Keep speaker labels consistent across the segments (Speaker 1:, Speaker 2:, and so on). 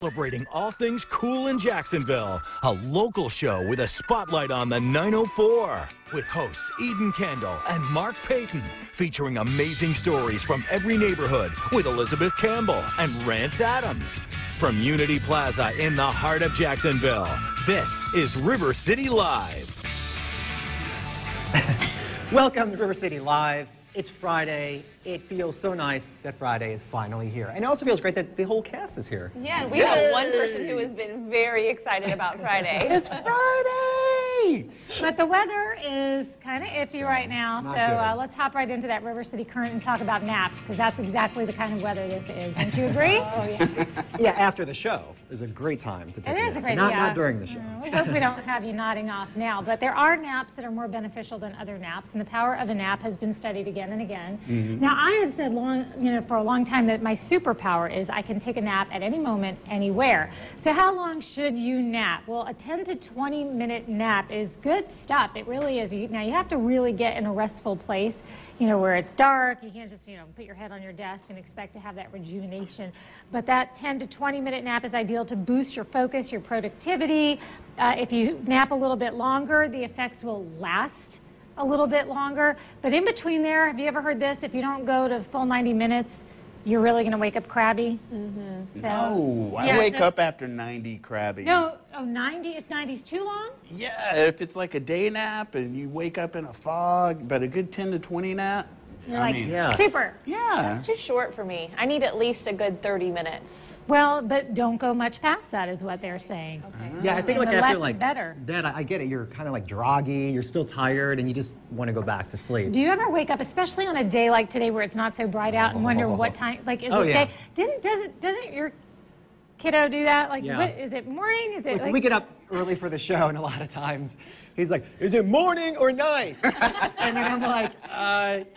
Speaker 1: Celebrating all things cool in Jacksonville, a local show with a spotlight on the 904. With hosts Eden Kendall and Mark Payton, featuring amazing stories from every neighborhood with Elizabeth Campbell and Rance Adams. From Unity Plaza in the heart of Jacksonville, this is River City Live.
Speaker 2: Welcome to River City Live. It's Friday. It feels so nice that Friday is finally here. And it also feels great that the whole cast is here.
Speaker 3: Yeah, and we have one person who has been very excited about Friday.
Speaker 2: It's Friday!
Speaker 4: But the weather is kind of iffy right now, so let's hop right into that River City Current and talk about naps, because that's exactly the kind of weather this is. Don't you agree?
Speaker 3: Oh, yeah.
Speaker 2: Yeah, after the show is a great time to take a nap.
Speaker 4: It is a great
Speaker 2: not,
Speaker 4: time.
Speaker 2: Not during the show.
Speaker 4: We hope we don't have you nodding off now, but there are naps that are more beneficial than other naps, and the power of a nap has been studied again and again. Now, I have said for a long time that my superpower is I can take a nap at any moment, anywhere. So how long should you nap? Well, a 10 to 20 minute nap is good stuff. It really is. Now, you have to really get in a restful place, where it's dark. You can't just, put your head on your desk and expect to have that rejuvenation. But that 10 to 20 minute nap is ideal to boost your focus, your productivity. If you nap a little bit longer, the effects will last a little bit longer. But in between there, have you ever heard this? If you don't go to full 90 minutes, you're really going to wake up crabby. So,
Speaker 5: no, I wake up after 90 crabby.
Speaker 4: No, 90? If 90's too long?
Speaker 5: Yeah, if it's like a day nap and you wake up in a fog, but a good 10 to 20 nap,
Speaker 4: You're like, super.
Speaker 5: Yeah.
Speaker 3: That's too short for me. I need at least a good 30 minutes.
Speaker 4: Well, but don't go much past that is what they're saying.
Speaker 3: Okay.
Speaker 2: Yeah, I think
Speaker 4: And the
Speaker 2: after
Speaker 4: less is better.
Speaker 2: that, I get it. You're kind of like groggy, you're still tired, and you just want to go back to sleep.
Speaker 4: Do you ever wake up, especially on a day like today where it's not so bright out, and wonder what time, is it
Speaker 2: yeah.
Speaker 4: day? Doesn't your kiddo do that? Like,
Speaker 2: Yeah.
Speaker 4: what, is it morning? Is it
Speaker 2: We get up early for the show, and a lot of times he's like, is it morning or night? And then I'm like,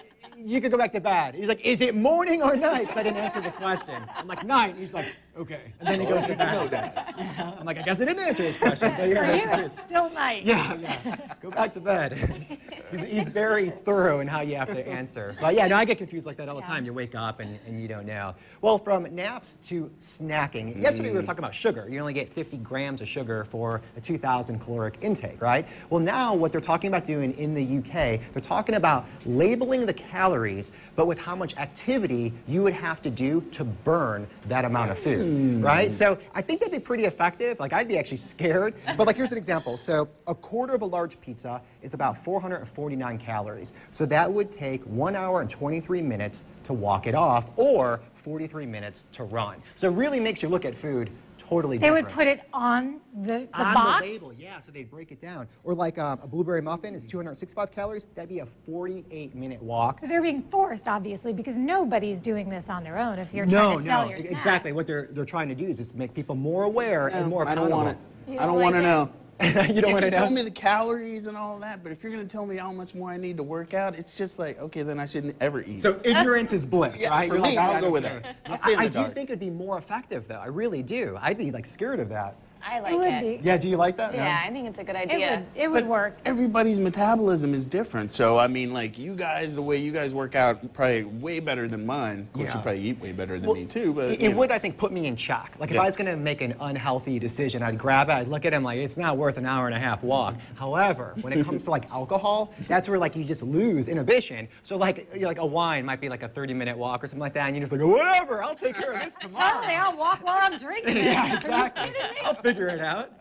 Speaker 2: you could go back to bed. He's like, is it morning or night? So I didn't answer the question. I'm like, night. He's like, okay. And then he goes to bed. Yeah. I'm like, I guess I didn't answer his question. But yeah,
Speaker 4: for you,
Speaker 2: that's good.
Speaker 4: it's still night.
Speaker 2: Yeah. Go back to bed. He's very thorough in how you have to answer. But yeah, no, I get confused like that all the time. You wake up and you don't know. Well, from naps to snacking. Yesterday we were talking about sugar. You only get 50 grams of sugar for a 2,000 caloric intake, right? Well, now what they're talking about doing in the UK, they're talking about labeling the calories, but with how much activity you would have to do to burn that amount of food, right? So I think that'd be pretty effective. Like, I'd be actually scared. But like, here's an example. So a quarter of a large pizza is about 449 calories. So that would take 1 hour and 23 minutes to walk it off, or 43 minutes to run. So it really makes you look at food totally different.
Speaker 4: They would put it on the
Speaker 2: on
Speaker 4: box?
Speaker 2: the label, yeah, so they'd break it down. Or like a blueberry muffin is 265 calories. That'd be a 48-minute walk.
Speaker 4: So they're being forced, obviously, because nobody's doing this on their own if you're trying to sell your snack.
Speaker 2: Exactly. What they're trying to do is just make people more aware and more accountable.
Speaker 5: I don't want to know.
Speaker 2: You don't want to know?
Speaker 5: You can tell me the calories and all of that, but if you're going to tell me how much more I need to work out, it's just like, okay, then I shouldn't ever eat.
Speaker 2: So ignorance is bliss,
Speaker 5: Yeah,
Speaker 2: right?
Speaker 5: for me, I'll go with it. I'll stay in the
Speaker 2: I do
Speaker 5: dark.
Speaker 2: think it'd be more effective, though. I really do. I'd be like scared of that.
Speaker 3: I like
Speaker 4: It would
Speaker 3: it.
Speaker 4: be.
Speaker 2: Yeah, do you like that?
Speaker 3: Yeah, I think it's a good idea.
Speaker 4: It would work.
Speaker 5: Everybody's metabolism is different. So, I mean, like, you guys, the way you guys work out, probably way better than mine. Of course,
Speaker 2: Yeah.
Speaker 5: you probably eat way better than me, too. But
Speaker 2: It would, I think, put me in check. Like, if I was going to make an unhealthy decision, I'd grab it, I'd look at him like, it's not worth an hour and a half walk. However, when it comes to, like, alcohol, that's where, like, you just lose inhibition. So, like a wine might be, like, a 30-minute walk or something like that, and you're just like, whatever, I'll take care of this tomorrow.
Speaker 4: Totally, I'll walk while I'm drinking.
Speaker 2: Yeah, exactly. I'll figure it out.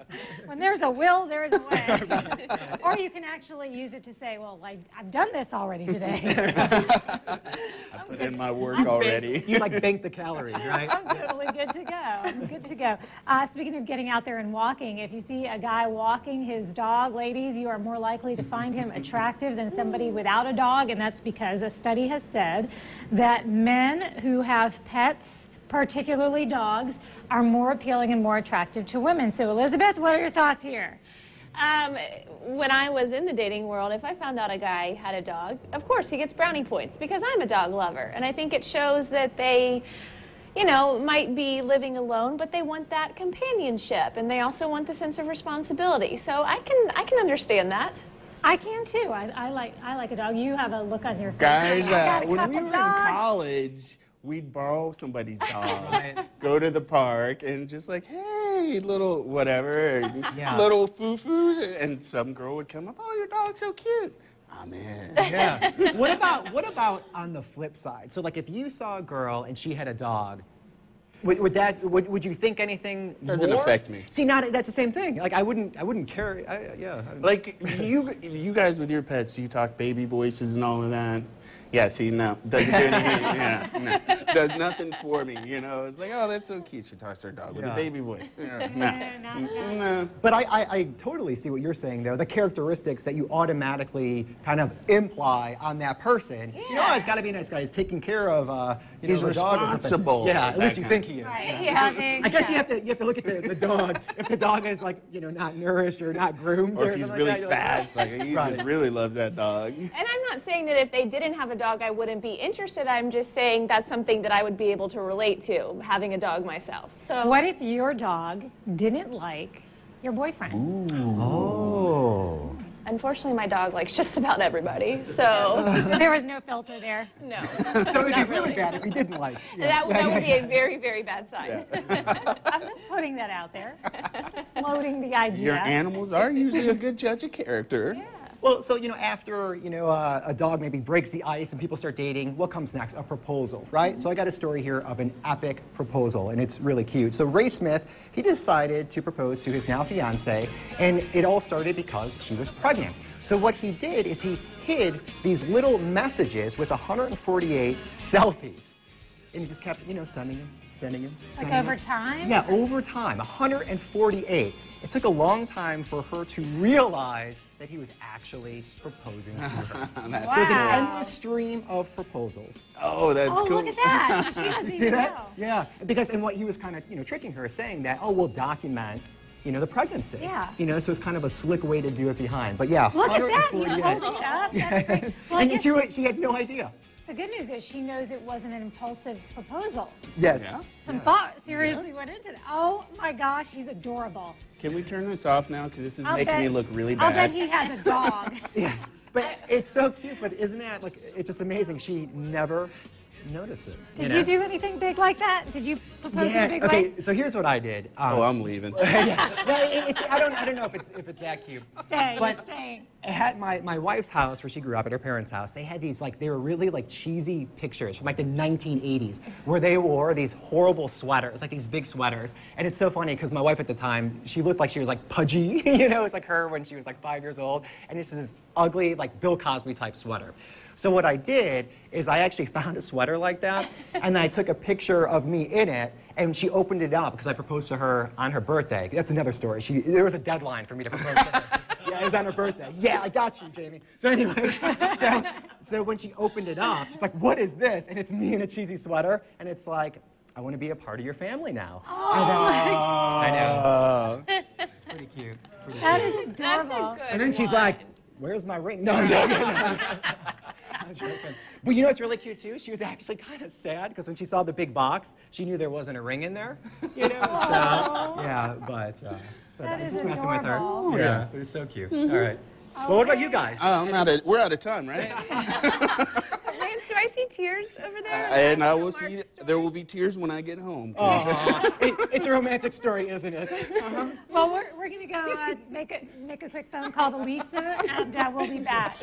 Speaker 4: When there's a will, there's a way. Or you can actually use it to say, well, I've done this already today.
Speaker 5: I put in my work already.
Speaker 2: You, like, bank the calories, right?
Speaker 4: I'm totally good to go. I'm good to go. Speaking of getting out there and walking, if you see a guy walking his dog, ladies, you are more likely to find him attractive than somebody without a dog, and that's because a study has said that men who have pets, particularly dogs, are more appealing and more attractive to women. So, Elizabeth, what are your thoughts here?
Speaker 3: When I was in the dating world, if I found out a guy had a dog, of course he gets brownie points because I'm a dog lover. And I think it shows that they, might be living alone, but they want that companionship. And they also want the sense of responsibility. So I can understand that.
Speaker 4: I can too. I like a dog. You have a look on your face.
Speaker 5: Guys,
Speaker 4: I got a
Speaker 5: when
Speaker 4: couple
Speaker 5: we were in
Speaker 4: dogs.
Speaker 5: college, we'd borrow somebody's dog,
Speaker 2: Right.
Speaker 5: go to the park, and just like, hey, little whatever,
Speaker 2: Yeah.
Speaker 5: little foo-foo, and some girl would come up, oh, your dog's so cute. I'm in.
Speaker 2: Yeah. What about on the flip side? So like if you saw a girl and she had a dog, would you think anything
Speaker 5: Doesn't
Speaker 2: more?
Speaker 5: affect me.
Speaker 2: See, that's the same thing. Like I wouldn't care. Yeah.
Speaker 5: Like, you guys with your pets, you talk baby voices and all of that. Yeah, see, no, doesn't do anything. Yeah, no, does nothing for me. You know, it's like, oh, that's so cute. She talks to her dog with a
Speaker 2: Yeah.
Speaker 5: baby voice. No.
Speaker 2: But I totally see what you're saying there. The characteristics that you automatically kind of imply on that person. You know, he's got to be a nice guy. He's taking care of
Speaker 5: He's
Speaker 2: the dog or something.
Speaker 5: responsible.
Speaker 2: Yeah, at least
Speaker 5: That
Speaker 2: you
Speaker 5: kind
Speaker 2: think he is.
Speaker 4: Right.
Speaker 2: Yeah.
Speaker 4: Yeah,
Speaker 2: I guess you have to look at the dog. If the dog is like not nourished or not groomed,
Speaker 5: Or if he's
Speaker 2: something
Speaker 5: really
Speaker 2: like that, you're like,
Speaker 5: fat, it's like, he
Speaker 2: Right.
Speaker 5: just really loves that dog.
Speaker 3: And I'm not saying that if they didn't have a dog, I wouldn't be interested. I'm just saying that's something that I would be able to relate to, having a dog myself. So
Speaker 4: What if your dog didn't like your boyfriend?
Speaker 2: Oh.
Speaker 3: unfortunately, my dog likes just about everybody. So
Speaker 4: There was no filter there.
Speaker 3: no,
Speaker 2: So it'd be
Speaker 3: Not
Speaker 2: really
Speaker 3: really.
Speaker 2: bad if he didn't like.
Speaker 3: that would be a very, very bad sign.
Speaker 4: I'm just putting that out there. Just floating the idea.
Speaker 5: Your animals are usually a good judge of character.
Speaker 2: Well, so after a dog maybe breaks the ice and people start dating, what comes next? A proposal, right? So I got a story here of an epic proposal, and it's really cute. So Ray Smith, he decided to propose to his now fiance, and it all started because she was pregnant. So what he did is he hid these little messages with 148 selfies, and he just kept sending them.
Speaker 4: Like over time?
Speaker 2: Yeah, over time, 148. It took a long time for her to realize that he was actually proposing to her. So there's an
Speaker 4: Wow.
Speaker 2: endless stream of proposals.
Speaker 5: Oh, that's
Speaker 4: Oh,
Speaker 5: cool.
Speaker 4: look at that. She doesn't
Speaker 2: See
Speaker 4: even
Speaker 2: that?
Speaker 4: know.
Speaker 2: Yeah, and what he was kind of tricking her, saying that, oh, we'll document the pregnancy.
Speaker 4: Yeah.
Speaker 2: So it's kind of a slick way to do it behind. But yeah,
Speaker 4: Look at that. You're
Speaker 2: 148.
Speaker 4: holding it up. That's great. Well, I
Speaker 2: And
Speaker 4: guess
Speaker 2: she had no idea.
Speaker 4: the good news is she knows it wasn't an impulsive proposal.
Speaker 2: Yes.
Speaker 5: Yeah.
Speaker 4: Some thought seriously went into it. Oh my gosh, he's adorable.
Speaker 5: Can we turn this off now? Because this is
Speaker 4: I'll
Speaker 5: making
Speaker 4: bet-
Speaker 5: me look really
Speaker 4: I'll bet
Speaker 5: bad.
Speaker 4: he has a dog.
Speaker 2: Yeah. But it's so cute, but isn't that it's just amazing. She never noticed it.
Speaker 4: Did you do anything big like that? Did you propose in a big
Speaker 2: Okay,
Speaker 4: way?
Speaker 2: so here's what I did.
Speaker 5: Oh, I'm leaving.
Speaker 2: Yeah. No, I don't know if it's that cute.
Speaker 4: Stay, you're
Speaker 2: But
Speaker 4: staying.
Speaker 2: at my wife's house, where she grew up, at her parents' house, they had these they were really cheesy pictures from the 1980s, where they wore these horrible sweaters, these big sweaters. And it's so funny because my wife at the time, she looked like she was pudgy, it's like her when she was 5 years old, and this is this ugly Bill Cosby type sweater. So what I did is I actually found a sweater like that, and I took a picture of me in it, and she opened it up because I proposed to her on her birthday. That's another story. There was a deadline for me to propose to her. Yeah, it was on her birthday. Yeah, I got you, Jamie. So anyway, so when she opened it up, she's like, what is this? And it's me in a cheesy sweater, and it's like, I want to be a part of your family now. I know. It's pretty cute. Pretty
Speaker 4: That
Speaker 2: cute.
Speaker 4: is adorable.
Speaker 3: That's a good
Speaker 2: And then she's
Speaker 3: one.
Speaker 2: like, where's my ring? No, I'm joking. I'm joking. But you know what's really cute too? She was actually kind of sad because when she saw the big box, she knew there wasn't a ring in there. So yeah, but I was
Speaker 4: is
Speaker 2: just messing with her.
Speaker 4: adorable.
Speaker 2: Yeah, it was so cute. All right. Well, what about you guys?
Speaker 5: We're out of time, right?
Speaker 3: Lance, do I see tears over there?
Speaker 5: And I will
Speaker 3: Mark's
Speaker 5: see.
Speaker 3: story?
Speaker 5: There will be tears when I get home.
Speaker 2: It's a romantic story, isn't it?
Speaker 4: Well, we're going to go make a quick phone call to Lisa, and we'll be back.